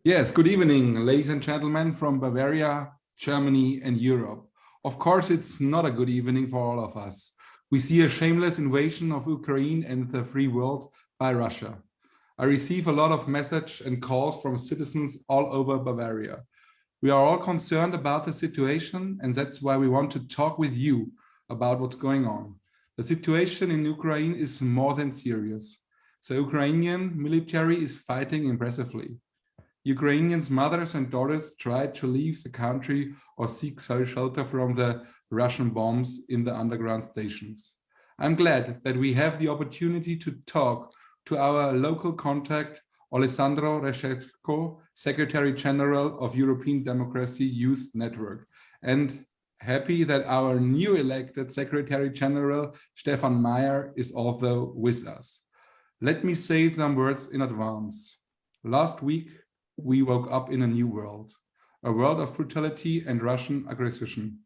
Yes, good evening, ladies and gentlemen from Bavaria, Germany, and Europe. Of course, it's not a good evening for all of us. We see a shameless invasion of Ukraine and the free world by Russia. I receive a lot of messages and calls from citizens all over Bavaria. We are all concerned about the situation, and that's why we want to talk with you about what's going on. The situation in Ukraine is more than serious. The Ukrainian military is fighting impressively. Ukrainians' mothers and daughters tried to leave the country or seek shelter from the Russian bombs in the underground stations. I'm glad that we have the opportunity to talk to our local contact, Oleksandr Reshetkov, Secretary General of European Democracy Youth Network, and happy that our new elected Secretary General, Stefan Meyer, is also with us. Let me say some words in advance. Last week, we woke up in a new world, a world of brutality and Russian aggression.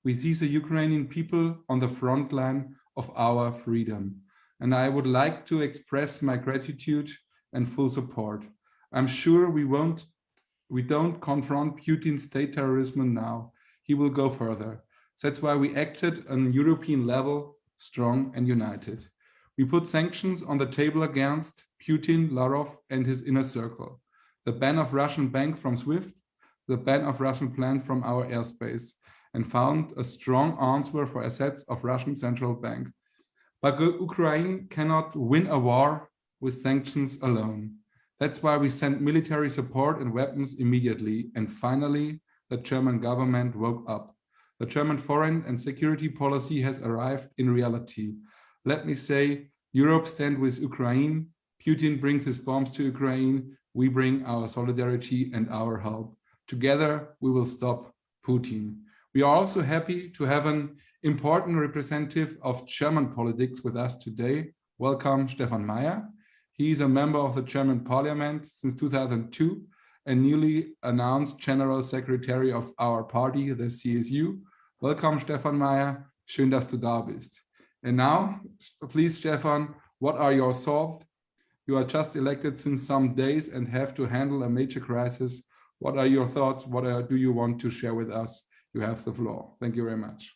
We see the Ukrainian people on the front line of our freedom, and I would like to express my gratitude and full support. I'm sure we don't confront Putin's state terrorism now. He will go further. That's why we acted on European level, strong and united. We put sanctions on the table against Putin, Lavrov, and his inner circle. The ban of Russian banks from SWIFT, the ban of Russian planes from our airspace, and found a strong answer for assets of Russian central bank. But Ukraine cannot win a war with sanctions alone. That's why we sent military support and weapons immediately. And finally, the German government woke up. The German foreign and security policy has arrived in reality. Let me say, Europe stands with Ukraine. Putin brings his bombs to Ukraine. We bring our solidarity and our help. Together, we will stop Putin. We are also happy to have an important representative of German politics with us today. Welcome, Stefan Meyer. He is a member of the German Parliament since 2002 and newly announced General Secretary of our party, the CSU. Welcome, Stefan Meyer. Schön, dass du da bist. And now, please, Stefan, what are your thoughts? You are just elected since some days and have to handle a major crisis. What are your thoughts? What do you want to share with us? You have the floor. Thank you very much.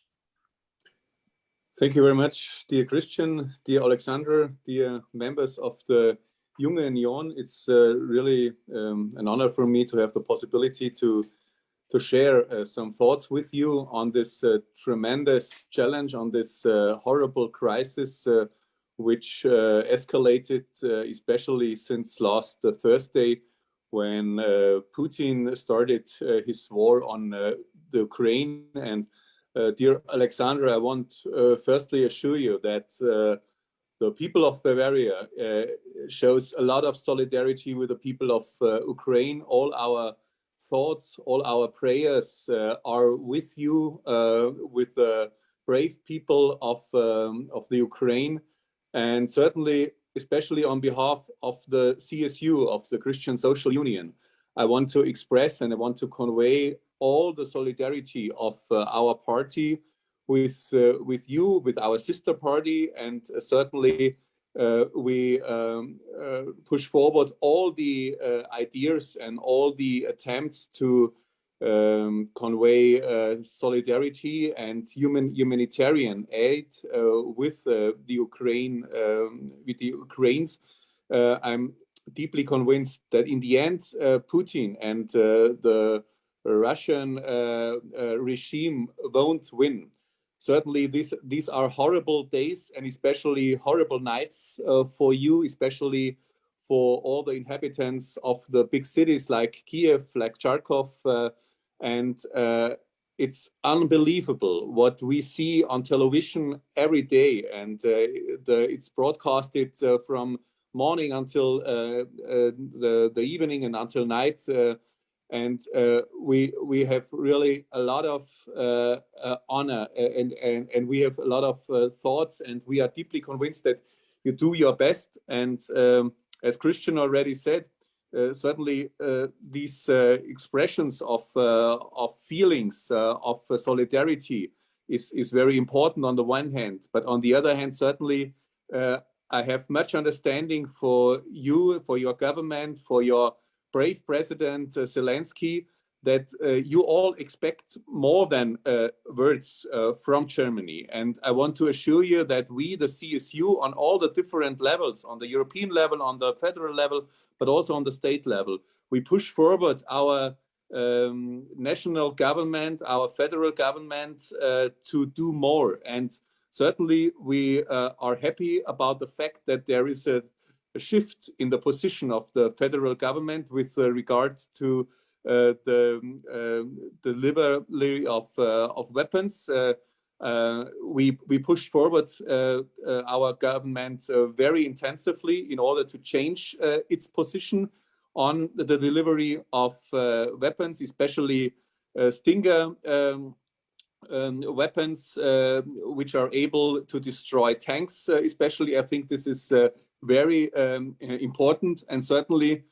Thank you very much, dear Christian, dear Oleksandr, dear members of the Junge Union. It's really an honor for me to have the possibility to share some thoughts with you on this tremendous challenge, on this horrible crisis, which escalated especially since last Thursday, when Putin started his war on the Ukraine. And dear Oleksandr, I want firstly assure you that the people of Bavaria shows a lot of solidarity with the people of Ukraine. All our thoughts, all our prayers are with you, with the brave people of the Ukraine. And certainly, especially on behalf of the CSU, of the Christian Social Union, I want to express and I want to convey all the solidarity of our party with you, with our sister party, and certainly we push forward all the ideas and all the attempts to convey solidarity and humanitarian aid with the Ukraine, with the Ukrainians. I'm deeply convinced that in the end, Putin and the Russian regime won't win. Certainly, these are horrible days and especially horrible nights for you, especially for all the inhabitants of the big cities like Kiev, like Kharkov, and it's unbelievable what we see on television every day, and it's broadcasted from morning until the evening and until night. And we have really a lot of honor and we have a lot of thoughts, and we are deeply convinced that you do your best. And as Christian already said, certainly these expressions of feelings of solidarity is very important on the one hand, but on the other hand, certainly I have much understanding for you, for your government, for your brave President Zelensky that you all expect more than words from Germany. And I want to assure you that we, the CSU, on all the different levels, on the European level, on the federal level, but also on the state level, we push forward our national government, our federal government to do more. And certainly we are happy about the fact that there is a shift in the position of the federal government with regard to the delivery of weapons. We push forward our government very intensively in order to change its position on the delivery of weapons, especially Stinger weapons, which are able to destroy tanks. Especially, I think this is very important, and certainly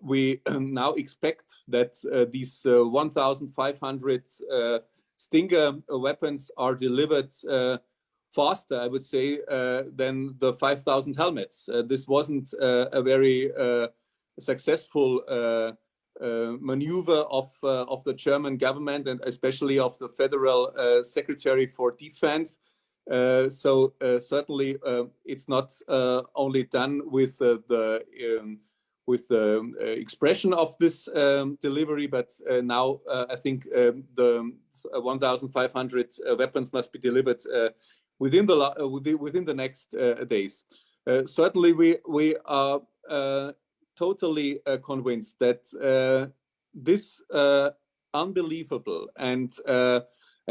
we now expect that these 1,500 Stinger weapons are delivered faster, I would say, than the 5,000 helmets. This wasn't a very successful maneuver of the German government, and especially of the Federal Secretary for Defense. So certainly it's not only done with the expression of this delivery, but now I think the 1,500 weapons must be delivered within the next days. Certainly, we are totally convinced that this unbelievable and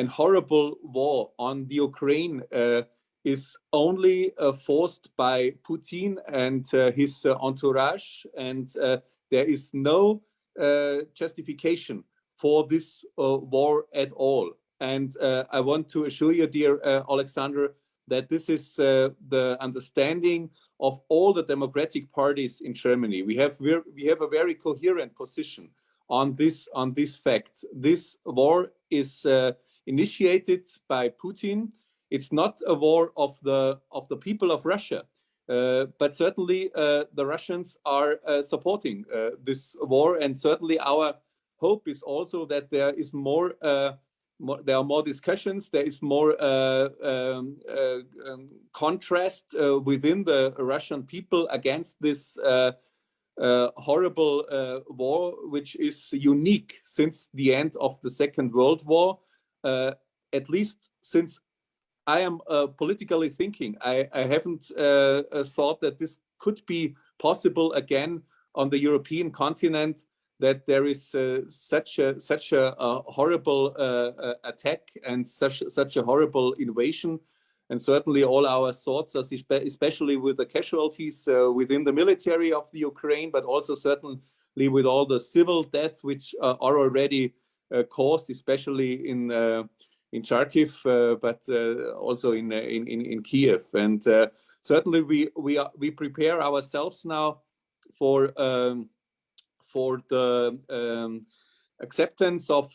horrible war on the Ukraine is only forced by Putin and his entourage, and there is no justification for this war at all. And I want to assure you, dear Oleksandr, that this is the understanding of all the democratic parties in Germany. We have a very coherent position on this fact. This war is initiated by Putin. It's not a war of the people of Russia, but certainly the Russians are supporting this war, and certainly our hope is also that there is more. There are more discussions. There is more contrast within the Russian people against this horrible war, which is unique since the end of the Second World War, at least since I am politically thinking. I haven't thought that this could be possible again on the European continent, that there is such a horrible attack and such a horrible invasion. And certainly all our thoughts, especially with the casualties within the military of the Ukraine, but also certainly with all the civil deaths which are already caused, especially in Kharkiv, but also in Kiev. And certainly we prepare ourselves now for the acceptance of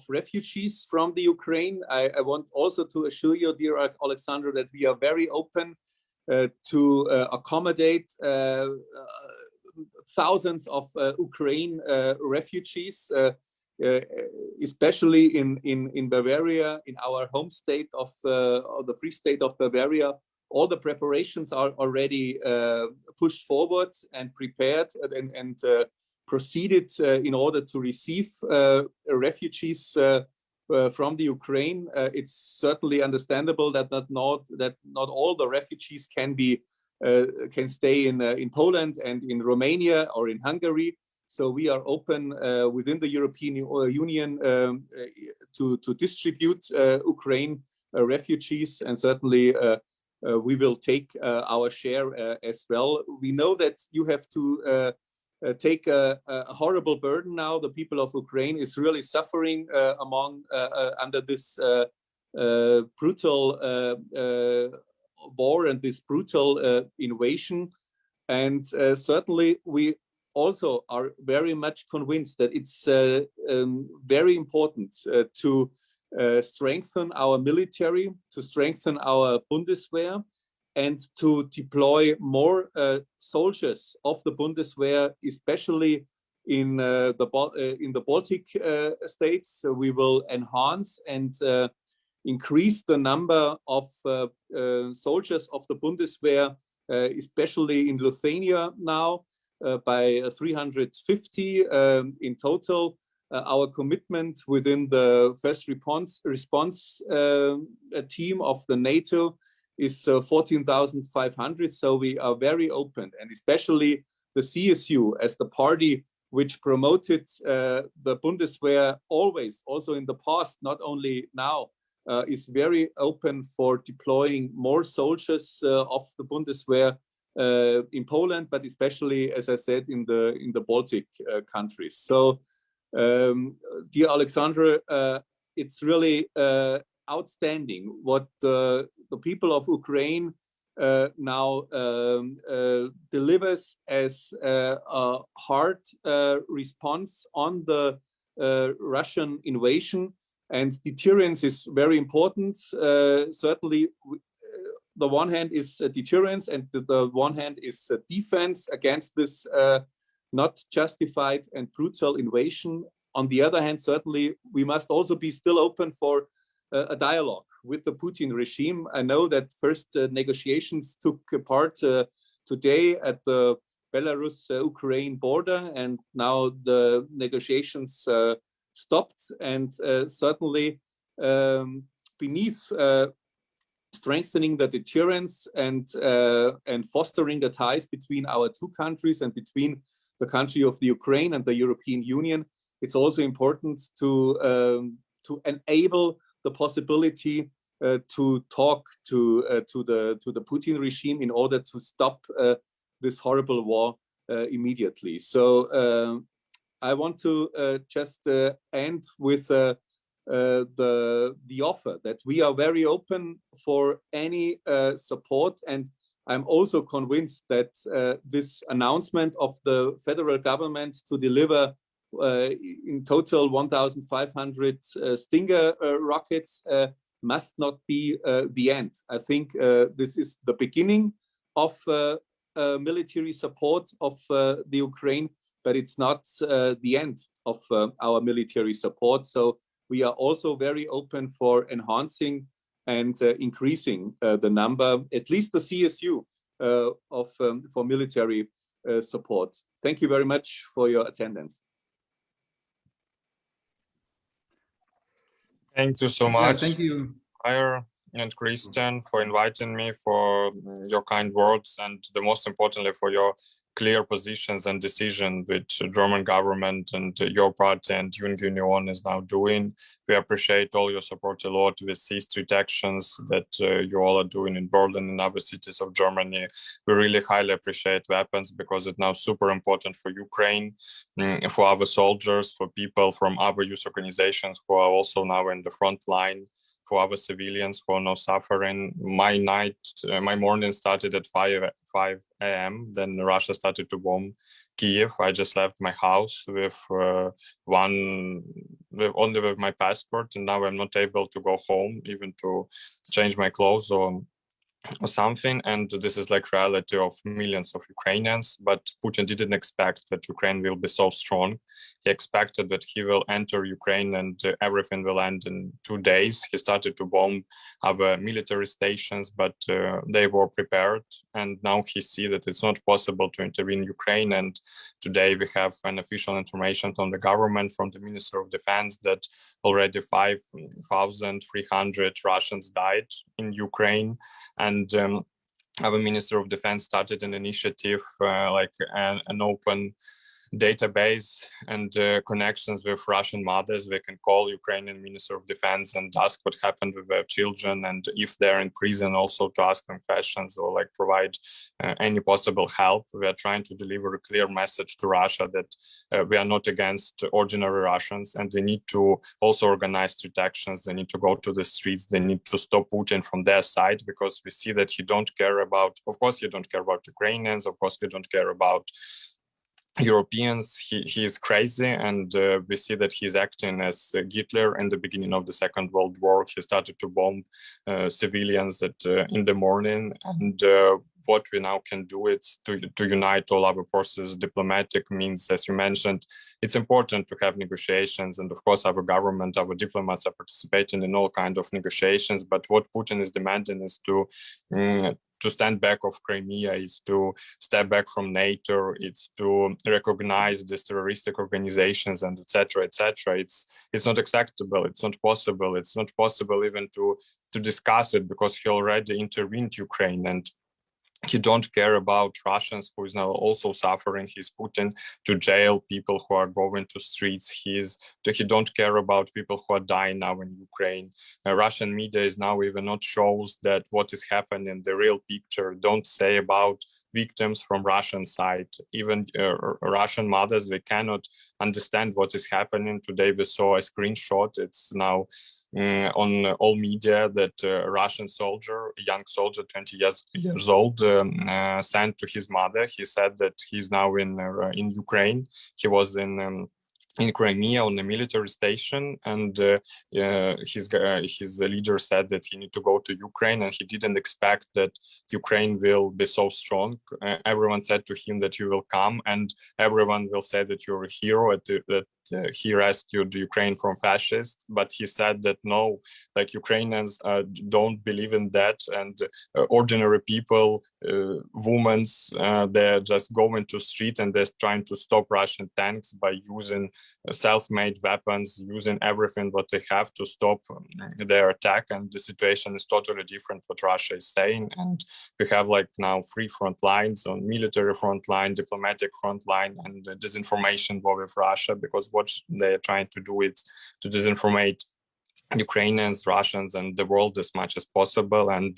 refugees from the Ukraine. I want also to assure you, dear Oleksandr, that we are very open to accommodate thousands of Ukraine refugees, especially in Bavaria, in our home state of the Free State of Bavaria. All the preparations are already pushed forward and prepared and proceeded in order to receive refugees from the Ukraine. It's certainly understandable that not all the refugees can stay in Poland and in Romania or in Hungary. So we are open within the European Union to distribute Ukraine refugees, and certainly we will take our share as well. We know that you have to take a horrible burden now. The people of Ukraine is really suffering under this brutal war and this brutal invasion. And certainly we also are very much convinced that it's very important to strengthen our military, to strengthen our Bundeswehr, and to deploy more soldiers of the Bundeswehr, especially in the Baltic states. So we will enhance and increase the number of soldiers of the Bundeswehr, especially in Lithuania now, by 350 in total. Our commitment within the first response team of the NATO is 14,500. So we are very open, and especially the CSU as the party which promoted the Bundeswehr always, also in the past, not only now, is very open for deploying more soldiers of the Bundeswehr in Poland, but especially, as I said, in the Baltic countries. So, dear Oleksandr, it's really outstanding what the people of Ukraine now delivers as a hard response on the Russian invasion. And deterrence is very important. Certainly, the one hand is deterrence, and the one hand is defense against this not justified and brutal invasion. On the other hand, certainly, we must also be still open for a dialogue with the Putin regime. I know that first negotiations took part today at the Belarus-Ukraine border, and now the negotiations stopped. And certainly, beneath strengthening the deterrence and fostering the ties between our two countries and between the country of the Ukraine and the European Union, it's also important to enable the possibility to talk to the Putin regime in order to stop this horrible war immediately. So I want to just end with the offer that we are very open for any support, and I'm also convinced that this announcement of the federal government to deliver in total 1,500 Stinger rockets must not be the end. I think this is the beginning of military support of the Ukraine, but it's not the end of our military support. So we are also very open for enhancing and increasing the number, at least the CSU, for military support. Thank you very much for your attendance. Thank you so much, thank you, Meyer and Christian, for inviting me, for your kind words, and most importantly for your clear positions and decisions which the German government and your party and Union is now doing. We appreciate all your support a lot with these street actions that you all are doing in Berlin and other cities of Germany. We really highly appreciate weapons because it's now super important for Ukraine, for our soldiers, for people from other youth organizations who are also now in the front line, for our civilians who are now suffering. My morning started at 5 a.m. Then Russia started to bomb Kiev. I just left my house with only with my passport, and now I'm not able to go home even to change my clothes or something. And this is like reality of millions of Ukrainians. But Putin didn't expect that Ukraine will be so strong. He expected that he will enter Ukraine and everything will end in 2 days. He started to bomb our military stations, but they were prepared. And now he sees that it's not possible to intervene in Ukraine. And today we have an official information from the government, from the Minister of Defense, that already 5,300 Russians died in Ukraine. And our Minister of Defense started an initiative like an open database and connections with Russian mothers. They can call Ukrainian Minister of Defense and ask what happened with their children, and if they're in prison, also to ask them questions or like provide any possible help. We are trying to deliver a clear message to Russia that we are not against ordinary Russians, and they need to also organize street actions. They need to go to the streets. They need to stop Putin from their side, because we see that he don't care about, of course, you don't care about Ukrainians. Of course, we don't care about Europeans. He is crazy, and we see that he's acting as Hitler in the beginning of the Second World War. He started to bomb civilians in the morning, and what we now can do is to unite all our forces, diplomatic means, as you mentioned. It's important to have negotiations, and of course our government, our diplomats are participating in all kinds of negotiations, but what Putin is demanding is to stand back of Crimea, is to step back from NATO, it's to recognize these terroristic organizations, and etc. etc. It's not acceptable, it's not possible, it's not possible even to discuss it, because he already intervened Ukraine, and he don't care about Russians who is now also suffering. He's putting to jail people who are going to streets. He don't care about people who are dying now in Ukraine. Russian media is now even not shows that what is happening, the real picture. Don't say about victims from Russian side. Even Russian mothers, they cannot understand what is happening. Today we saw a screenshot. It's now on all media that a Russian soldier, a young soldier, 20 years old, sent to his mother. He said that he's now in Ukraine. He was in Crimea on a military station, and his leader said that he need to go to Ukraine, and he didn't expect that Ukraine will be so strong. Everyone said to him that you will come, and everyone will say that you're a hero, that he rescued Ukraine from fascists. But he said that no, like Ukrainians don't believe in that, and ordinary people, women, they're just going to street and they're trying to stop Russian tanks by using self-made weapons, using everything what they have to stop their attack. And the situation is totally different what Russia is saying. And we have like now 3 front lines: on military front line, diplomatic front line, and disinformation war with Russia, because what they're trying to do is to disinformate Ukrainians, Russians, and the world as much as possible. And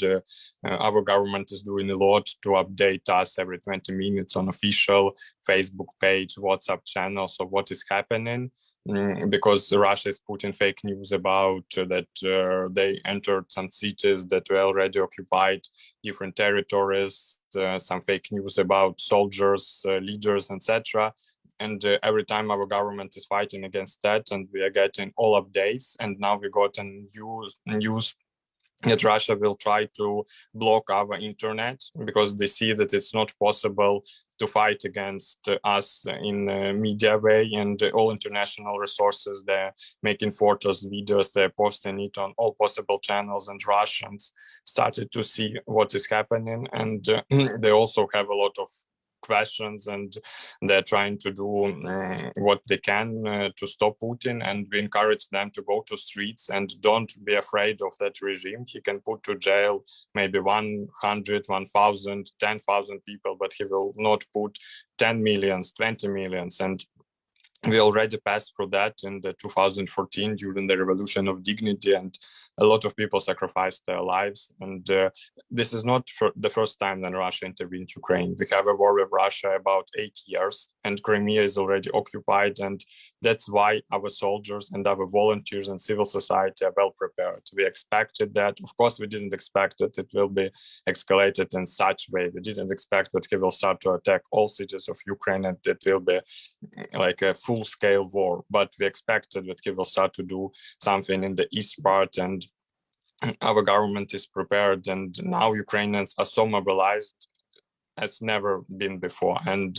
our government is doing a lot to update us every 20 minutes on official Facebook page, WhatsApp channels of what is happening, because Russia is putting fake news about that they entered some cities that were already occupied, different territories, some fake news about soldiers, leaders, etc. And every time our government is fighting against that, and we are getting all updates. And now we got a news that Russia will try to block our internet, because they see that it's not possible to fight against us in a media way, and all international resources, they're making photos, videos, they're posting it on all possible channels, and Russians started to see what is happening. And they also have a lot of questions, and they're trying to do what they can to stop Putin. And we encourage them to go to streets and don't be afraid of that regime. He can put to jail maybe 100, 1,000, 10,000 people, but he will not put 10 millions, 20 millions. And we already passed through that in the 2014 during the Revolution of Dignity, and a lot of people sacrificed their lives. And this is not the first time that Russia intervened in Ukraine. We have a war with Russia about 8 years, and Crimea is already occupied. And that's why our soldiers and our volunteers and civil society are well prepared. We expected that. Of course, we didn't expect that it will be escalated in such way. We didn't expect that he will start to attack all cities of Ukraine, and it will be like a full-scale war. But we expected that he will start to do something in the east part, and our government is prepared. And now Ukrainians are so mobilized as never been before. And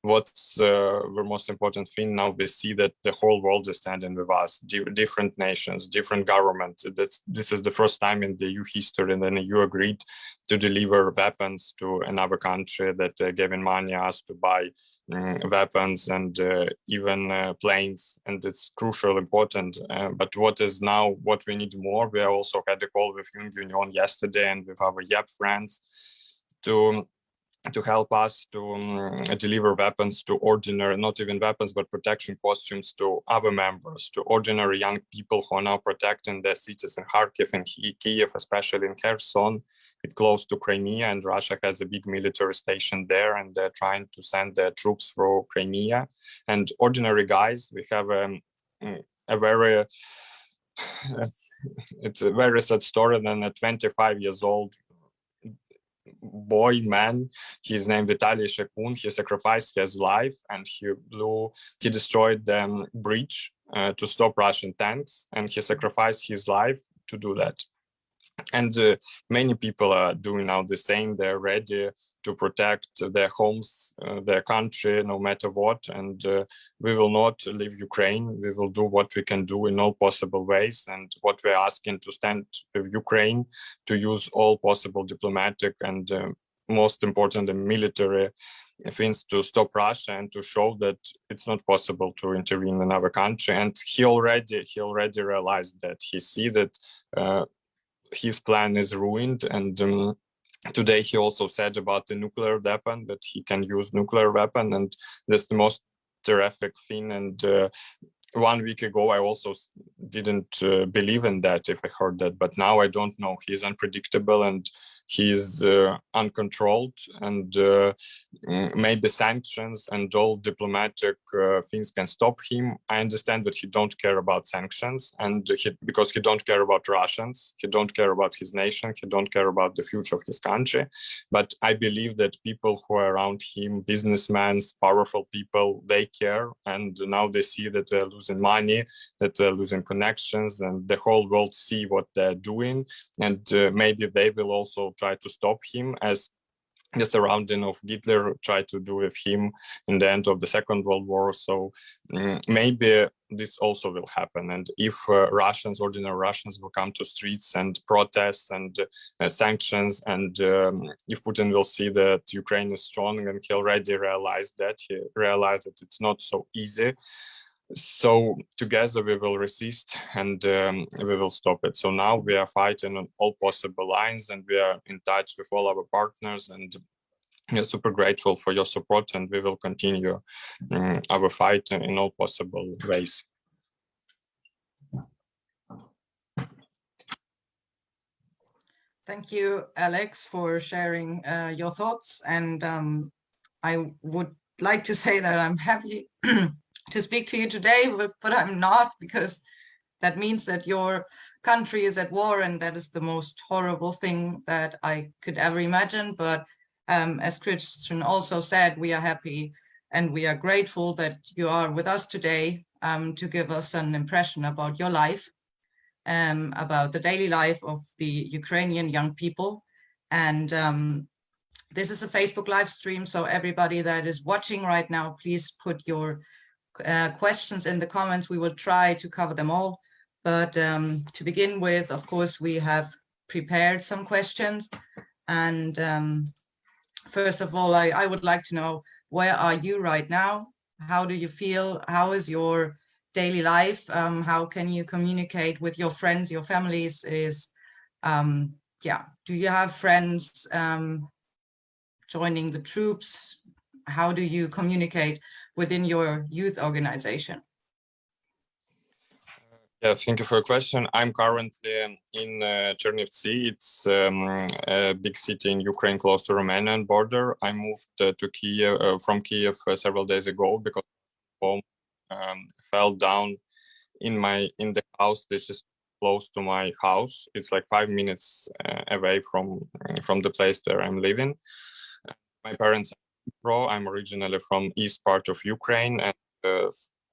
what's the most important thing now, we see that the whole world is standing with us, different nations, different governments. This is the first time in the EU history that the EU agreed to deliver weapons to another country, that giving money us to buy weapons and even planes. And it's crucial, important. But what is now, what we need more, we also had a call with Union yesterday and with our YEP friends to help us to deliver weapons to ordinary, not even weapons, but protection costumes to other members, to ordinary young people who are now protecting their cities in Kharkiv and Kiev, especially in Kherson. It's close to Crimea, and Russia has a big military station there, and they're trying to send their troops through Crimea. And ordinary guys, we have a very, it's a very sad story. Then a 25 years old boy, man, his name Vitaly Shekun, he sacrificed his life, and he destroyed the bridge to stop Russian tanks, and he sacrificed his life to do that. And many people are doing now the same. They're ready to protect their homes, their country, no matter what. And we will not leave Ukraine. We will do what we can do in all possible ways. And what we're asking to stand with Ukraine, to use all possible diplomatic and most important, the military things to stop Russia and to show that it's not possible to intervene in another country. And he already realized that. He see that his plan is ruined. And today he also said about the nuclear weapon, that he can use nuclear weapon, and that's the most terrific thing. And 1 week ago, I also didn't believe in that if I heard that, but now I don't know. He's unpredictable and he's uncontrolled, and maybe sanctions and all diplomatic things can stop him. I understand that he don't care about sanctions, and because he don't care about Russians, he don't care about his nation, he don't care about the future of his country. But I believe that people who are around him, businessmen, powerful people, they care, and now they see that they're losing money, that they're losing connections, and the whole world see what they're doing, and maybe they will also try to stop him, as the surrounding of Hitler tried to do with him in the end of the Second World War. So maybe this also will happen. And if Russians, ordinary Russians, will come to streets and protest and sanctions, and if Putin will see that Ukraine is strong, and he already realized that, it's not so easy. So together we will resist, and we will stop it. So now we are fighting on all possible lines, and we are in touch with all our partners, and we are super grateful for your support, and we will continue our fight in all possible ways. Thank you, Alex, for sharing your thoughts. And I would like to say that I'm happy to speak to you today, but I'm not, because that means that your country is at war, and that is the most horrible thing that I could ever imagine. But as Christian also said, we are happy and we are grateful that you are with us today to give us an impression about your life, about the daily life of the Ukrainian young people. And this is a Facebook live stream, so everybody that is watching right now, please put your questions in the comments. We will try to cover them all. But to begin with, of course, we have prepared some questions. And first of all, I would like to know, where are you right now? How do you feel? How is your daily life? How can you communicate with your friends, your families? Do you have friends joining the troops? How do you communicate within your youth organization? Yeah, thank you for your question. I'm currently in Chernivtsi. It's a big city in Ukraine, close to Romanian border. I moved to Kiev from Kiev several days ago because home fell down in the house. This is close to my house. It's like 5 minutes away from the place where I'm living. My parents are I'm originally from east part of Ukraine, and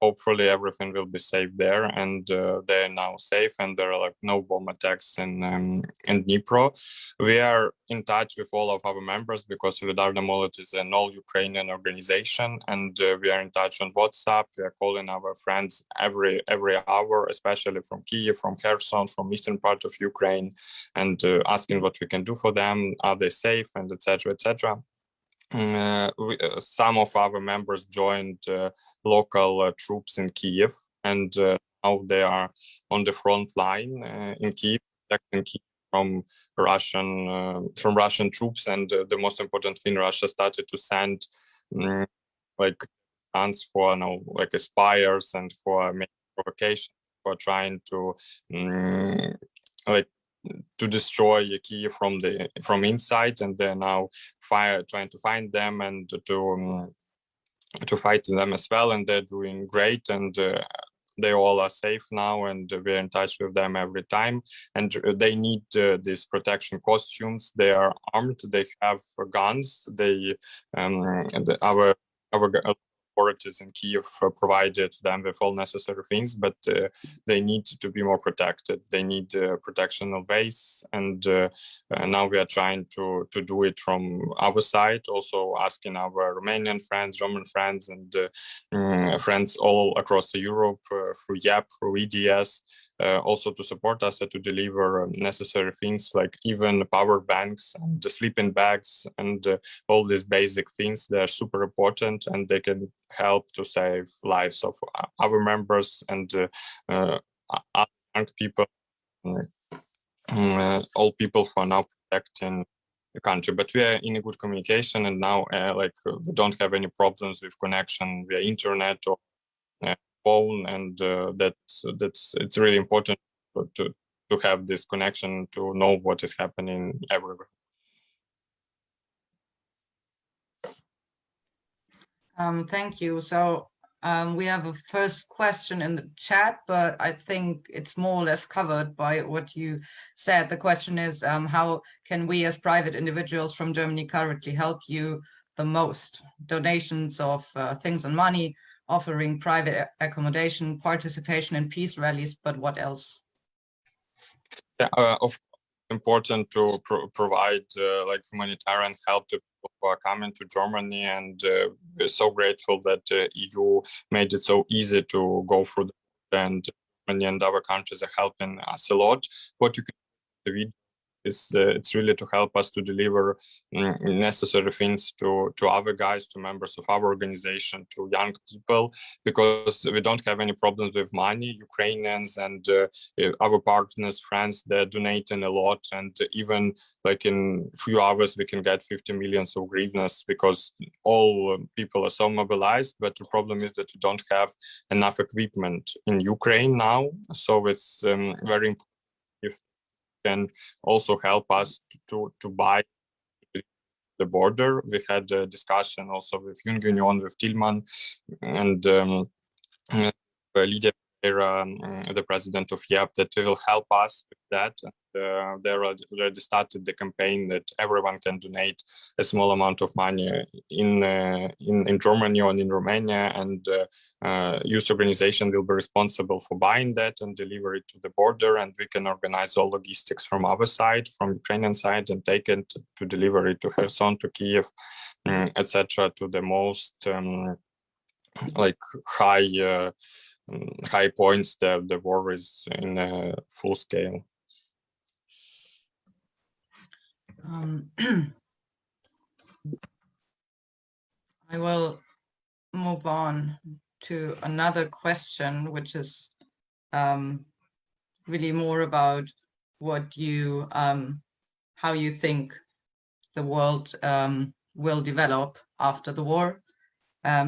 hopefully everything will be safe there, and they're now safe, and there are like no bomb attacks in Dnipro. We are in touch with all of our members because Solidarna Molodь is an all-Ukrainian organization, and we are in touch on WhatsApp. We are calling our friends every hour, especially from Kiev, from Kherson, from eastern part of Ukraine, and asking what we can do for them. Are they safe, and etc. etc. Some of our members joined local troops in Kiev, and now they are on the front line in Kiev, protecting Kiev from Russian troops. And the most important thing, Russia started to send like funds for like aspires and for making provocation, for trying to to destroy Kiev from inside, and they're now trying to find them and to fight them as well, and they're doing great, and they all are safe now, and we're in touch with them every time. And they need these protection costumes. They are armed. They have guns. Our authorities in Kiev provided them with all necessary things, but they need to be more protected. They need protection of base, and now we are trying to do it from our side, also asking our Romanian friends, German friends, and friends all across Europe through YAP, through EDS, also to support us and to deliver necessary things like even power banks and the sleeping bags and all these basic things. They are super important, and they can help to save lives of our members and other young people, all people who are now protecting the country. But we are in a good communication, and now we don't have any problems with connection via internet or phone, and it's really important to have this connection, to know what is happening everywhere. Thank you. So we have a first question in the chat, but I think it's more or less covered by what you said. The question is, how can we as private individuals from Germany currently help you the most? Donations of things and money, offering private accommodation, participation in peace rallies, but what else? Yeah, of important to provide like humanitarian help to people who are coming to Germany, and we're so grateful that EU made it so easy to go through and Germany and other countries are helping us a lot. What you can do is it's really to help us to deliver necessary things to other guys, to members of our organization, to young people, because we don't have any problems with money. Ukrainians and our partners, friends, they're donating a lot, and even like in few hours we can get 50 million of hryvnias, because all people are so mobilized. But the problem is that we don't have enough equipment in Ukraine now, so it's very important if can also help us to buy the border. We had a discussion also with Union, with Tillman, and Lydia, the president of YAP, that will help us with that. They already started the campaign that everyone can donate a small amount of money in Germany or in Romania, and youth organization will be responsible for buying that and deliver it to the border, and we can organize all logistics from our side, from Ukrainian side, and take it to deliver it to Kherson, to Kiev, etc., to the most like high points that the war is in full scale. I will move on to another question, which is really more about what you, how you think the world will develop after the war,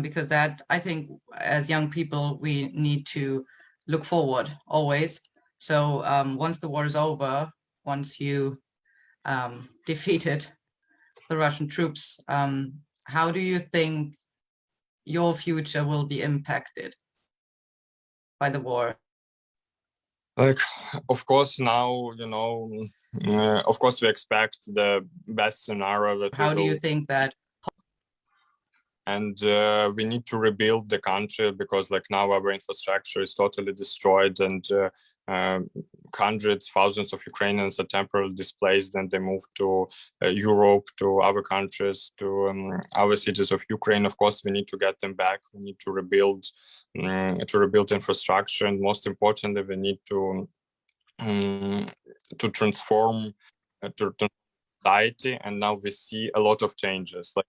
because that, I think, as young people, we need to look forward always. So once the war is over, once you defeated the Russian troops, how do you think your future will be impacted by the war? Like, of course, now, you know, of course, we expect the best scenario. That how do you think that? And we need to rebuild the country, because like now our infrastructure is totally destroyed, and hundreds, thousands of Ukrainians are temporarily displaced, and they move to Europe, to other countries, to other cities of Ukraine. Of course, we need to get them back. We need to rebuild infrastructure, and most importantly, we need to transform society. And now we see a lot of changes. Like,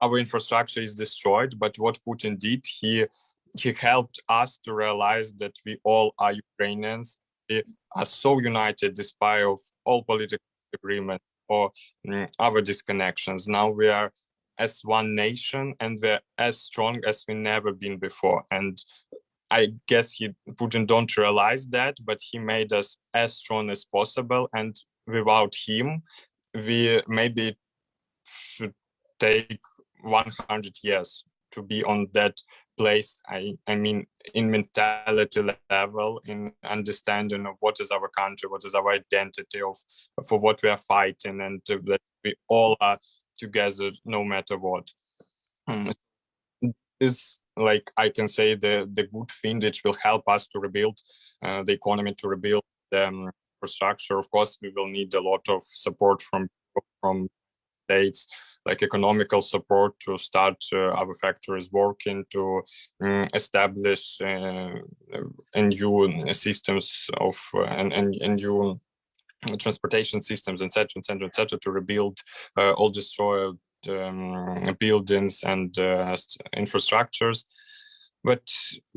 our infrastructure is destroyed, but what Putin did, he helped us to realize that we all are Ukrainians. We are so united despite of all political agreements or other disconnections. Now we are as one nation, and we're as strong as we never been before. And I guess Putin don't realize that, but he made us as strong as possible. And without him, we maybe should take 100 years to be on that place. I mean, in mentality level, in understanding of what is our country, what is our identity, for what we are fighting, and that we all are together no matter what. is, like, I can say, the good thing which will help us to rebuild the economy, to rebuild the infrastructure. Of course, we will need a lot of support from states, like economical support to start our factories working, to establish new systems of and new transportation systems, etc., etc., etc., to rebuild all destroyed buildings and infrastructures. But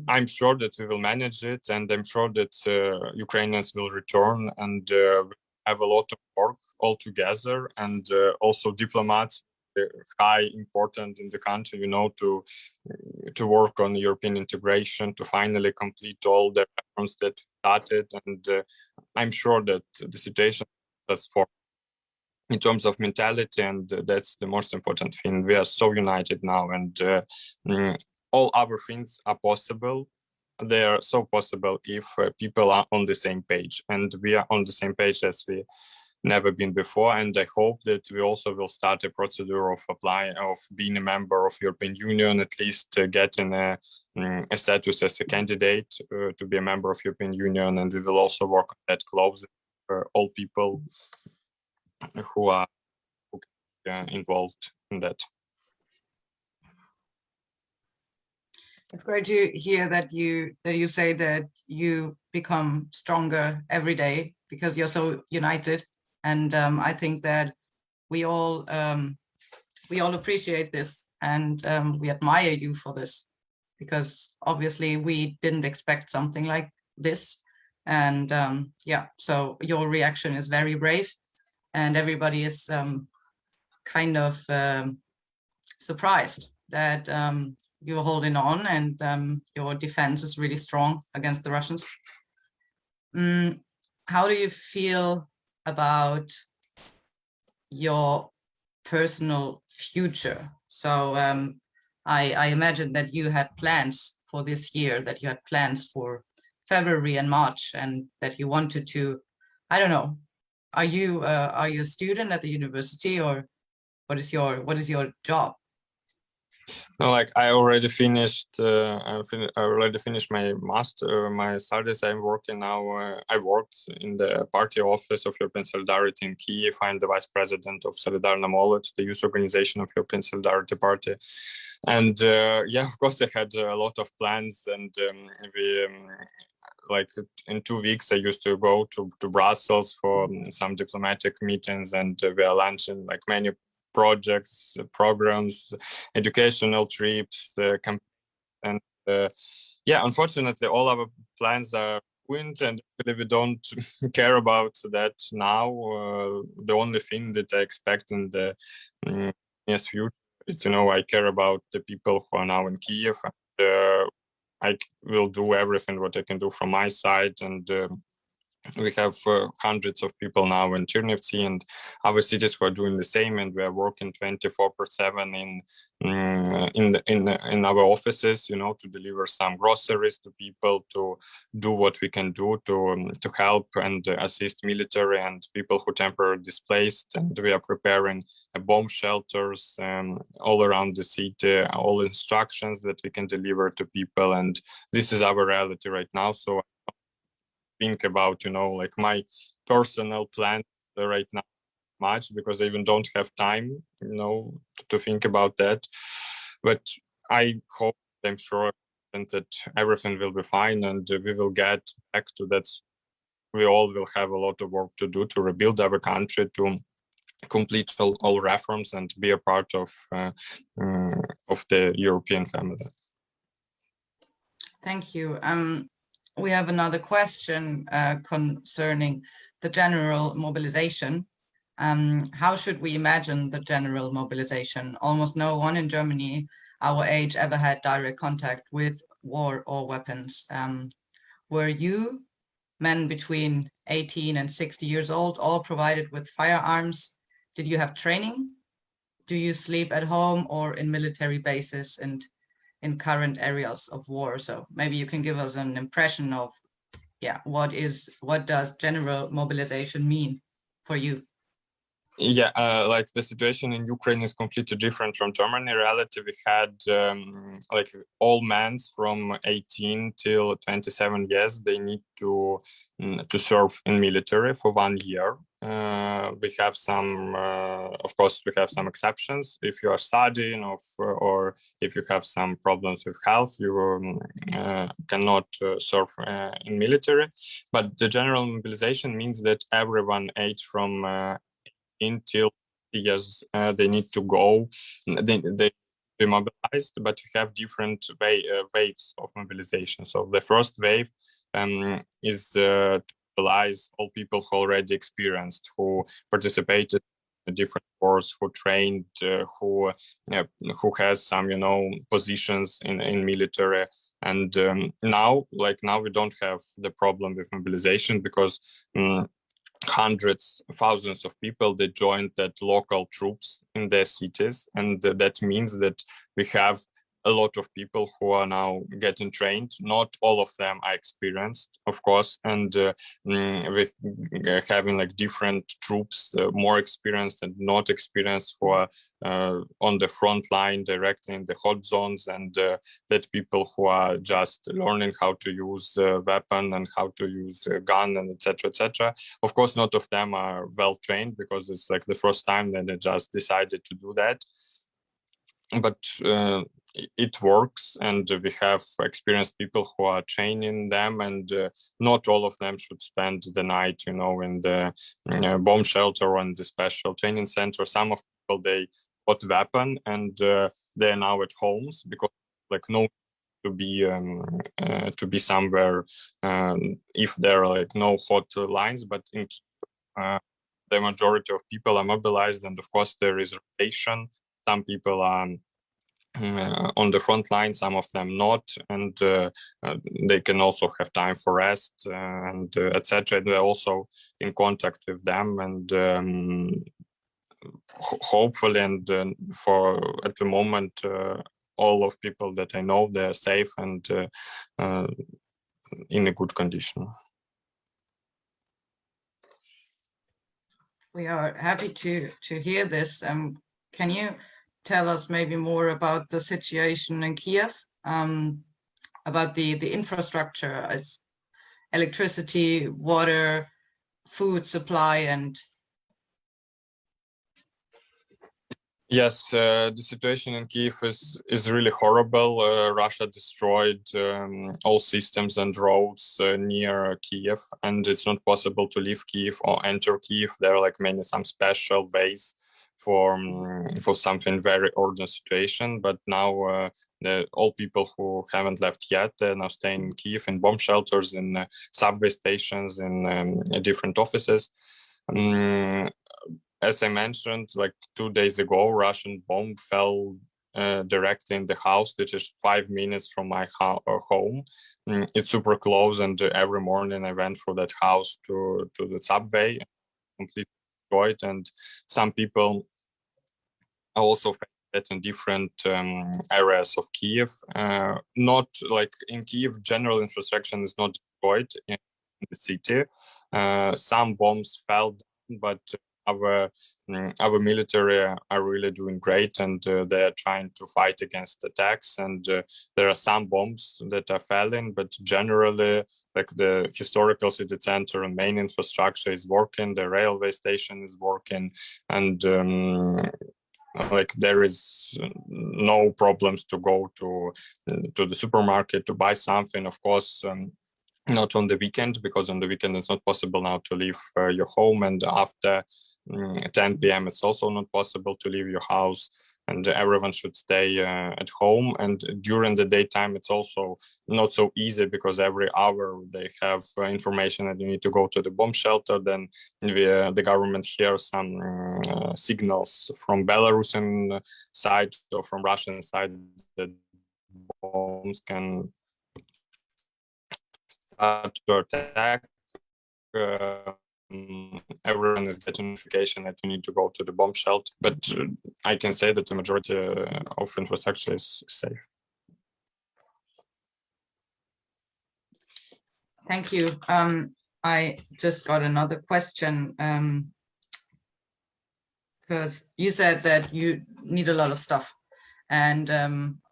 I'm sure that we will manage it, and I'm sure that Ukrainians will return and have a lot of work all together, and also diplomats high important in the country, you know, to work on European integration, to finally complete all the reforms that started. And I'm sure that the situation is for in terms of mentality, and that's the most important thing. We are so united now, and all other things are possible. They are so possible if people are on the same page, and we are on the same page as we never been before. And I hope that we also will start a procedure of being a member of European Union, at least getting a status as a candidate to be a member of European Union. And we will also work on that closely for all people who are involved in that. It's great to hear that you say that you become stronger every day because you're so united, and I think that we all appreciate this, and we admire you for this, because obviously we didn't expect something like this, and yeah, so your reaction is very brave, and everybody is kind of surprised that you're holding on, and your defense is really strong against the Russians. How do you feel about your personal future? So I imagine that you had plans for this year, that you had plans for February and March, and that you wanted to, I don't know, are you a student at the university, or what is your job? No, like I already finished. I already finished my my studies. I'm working now. I worked in the party office of European Solidarity in Kiev. I'm the vice president of Solidarna Molodь, the youth organization of European Solidarity Party. And yeah, of course, I had a lot of plans, and we. Like in 2 weeks, I used to go to Brussels for some diplomatic meetings, and we are launching like many projects, programs, educational trips, and yeah, unfortunately, all our plans are ruined, and we don't care about that now. The only thing that I expect in the near future is, you know, I care about the people who are now in Kiev. And, I will do everything what I can do from my side, and we have hundreds of people now in Chernivtsi and other cities who are doing the same, and we are working 24/7 in our offices, you know, to deliver some groceries to people, to do what we can do to help and assist military and people who temporarily displaced. And we are preparing bomb shelters all around the city, all instructions that we can deliver to people, and this is our reality right now. So think about, you know, like my personal plan right now much, because I even don't have time, you know, to think about that. But I hope, I'm sure that everything will be fine, and we will get back to that. We all will have a lot of work to do to rebuild our country, to complete all reforms and be a part of the European family. Thank you. We have another question concerning the general mobilization. How should we imagine the general mobilization? Almost no one in Germany our age ever had direct contact with war or weapons. Were you, men between 18 and 60 years old, all provided with firearms? Did you have training? Do you sleep at home or in military bases and in current areas of war? So maybe you can give us an impression of, yeah, what does general mobilization mean for you? Yeah, like the situation in Ukraine is completely different from Germany. In reality, we had like all men from 18 till 27 years. They need to serve in military for 1 year. We have some, of course, we have some exceptions. If you are studying, or if you have some problems with health, you cannot serve in military. But the general mobilization means that everyone aged from until years they need to go. They be mobilized, but we have different waves of mobilization. So the first wave is to mobilize all people who already experienced, who participated in different wars, who trained, who has some positions in military. And now we don't have the problem with mobilization, because hundreds, thousands of people, they joined that local troops in their cities, and that means that we have a lot of people who are now getting trained. Not all of them are experienced, of course, and with having like different troops, more experienced and not experienced, who are on the front line directly in the hot zones, and that people who are just learning how to use a weapon and how to use a gun, and etc., etc. Of course, not of them are well trained, because it's like the first time that they just decided to do that. But it works, and we have experienced people who are training them, and not all of them should spend the night, in the bomb shelter or in the special training center. Some of people, they got weapon, and they're now at homes, because like no to be somewhere if there are like no hot lines. But in the majority of people are mobilized, and of course there is rotation. Some people are on the front line, some of them not, and they can also have time for rest, and etc. They're also in contact with them, and hopefully, and for at the moment, all of people that I know, they're safe and in a good condition. We are happy to hear this. Can you tell us maybe more about the situation in Kiev, about the infrastructure, as electricity, water, food supply, and yes, the situation in Kiev is really horrible. Russia destroyed all systems and roads near Kiev, and it's not possible to leave Kiev or enter Kiev. There are like some special ways for something very urgent situation. But now all people who haven't left yet, they're now staying in Kiev, in bomb shelters, in subway stations, in different offices. As I mentioned, like 2 days ago, Russian bomb fell directly in the house, which is 5 minutes from my home. It's super close, and every morning I went through that house to the subway, completely destroyed. And some people also that in different areas of Kiev. Not like in Kiev, general infrastructure is not destroyed in the city. Some bombs fell down, but our military are really doing great, and they are trying to fight against attacks. And there are some bombs that are falling, but generally, like the historical city center and main infrastructure is working. The railway station is working, and like there is no problems to go to the supermarket to buy something. Of course, not on the weekend, because on the weekend it's not possible now to leave your home, and after 10 p.m. it's also not possible to leave your house, and everyone should stay at home. And during the daytime it's also not so easy, because every hour they have information that you need to go to the bomb shelter. Then the government hears some signals from Belarusian side or from Russian side that bombs can start to attack. Everyone is getting notification that you need to go to the bomb shelter, but I can say that the majority of infrastructure is safe. thank you. I just got another question. because you said that you need a lot of stuff, and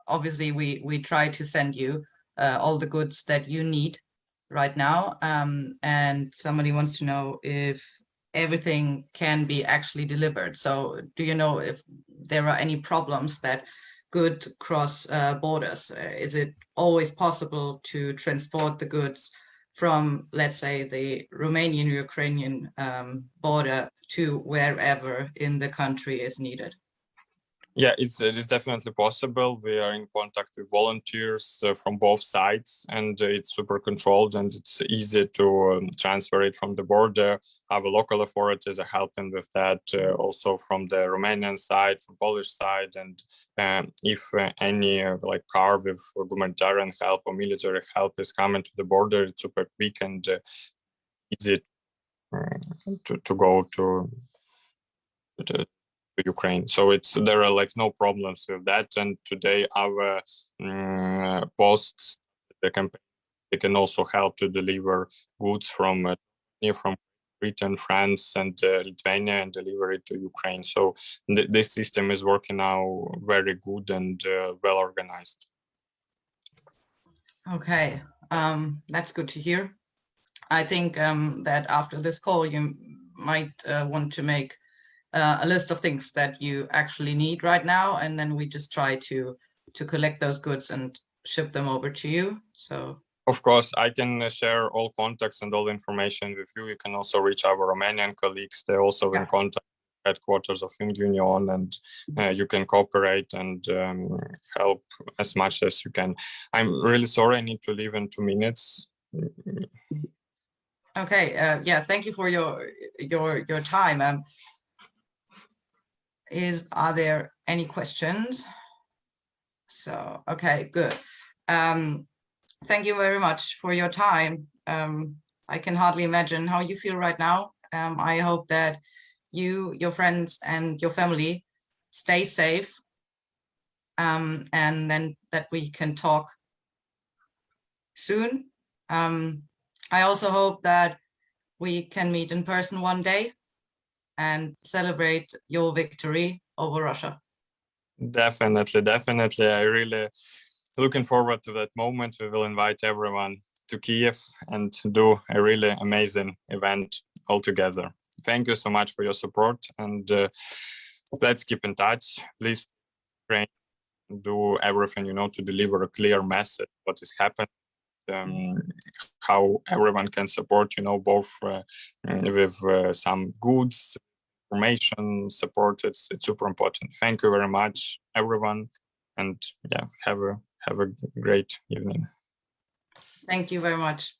obviously we try to send you all the goods that you need right now. And somebody wants to know if everything can be actually delivered. So do you know if there are any problems that could cross borders? Is it always possible to transport the goods from, let's say, the Romanian-Ukrainian border to wherever in the country is needed? Yeah, it is definitely possible. We are in contact with volunteers from both sides, and it's super controlled, and it's easy to transfer it from the border. Our local authorities are helping with that, also from the Romanian side, from Polish side, and if any like car with humanitarian help or military help is coming to the border, it's super quick and easy to go to Ukraine. So there are like no problems with that. And today our posts, the campaign, they can also help to deliver goods from Britain, France, and Lithuania, and deliver it to Ukraine. So this system is working now very good and well organized. Okay, that's good to hear. I think that after this call, you might want to make a list of things that you actually need right now, and then we just try to collect those goods and ship them over to you. So of course, I can share all contacts and all information with you. You can also reach our Romanian colleagues. They're also in contact with headquarters of EDYN, and you can cooperate and help as much as you can. I'm really sorry, I need to leave in 2 minutes. Okay, yeah, thank you for your time. Are there any questions? So, okay, good. Thank you very much for your time. I can hardly imagine how you feel right now. I hope that you, your friends, and your family stay safe, and then that we can talk soon. I also hope that we can meet in person one day and celebrate your victory over Russia. Definitely. I really looking forward to that moment. We will invite everyone to Kiev and do a really amazing event all together. Thank you so much for your support, and let's keep in touch. Please do everything to deliver a clear message what is happening. How everyone can support, both with some goods, information, support. It's super important. Thank you very much, everyone, and yeah, have a great evening. Thank you very much.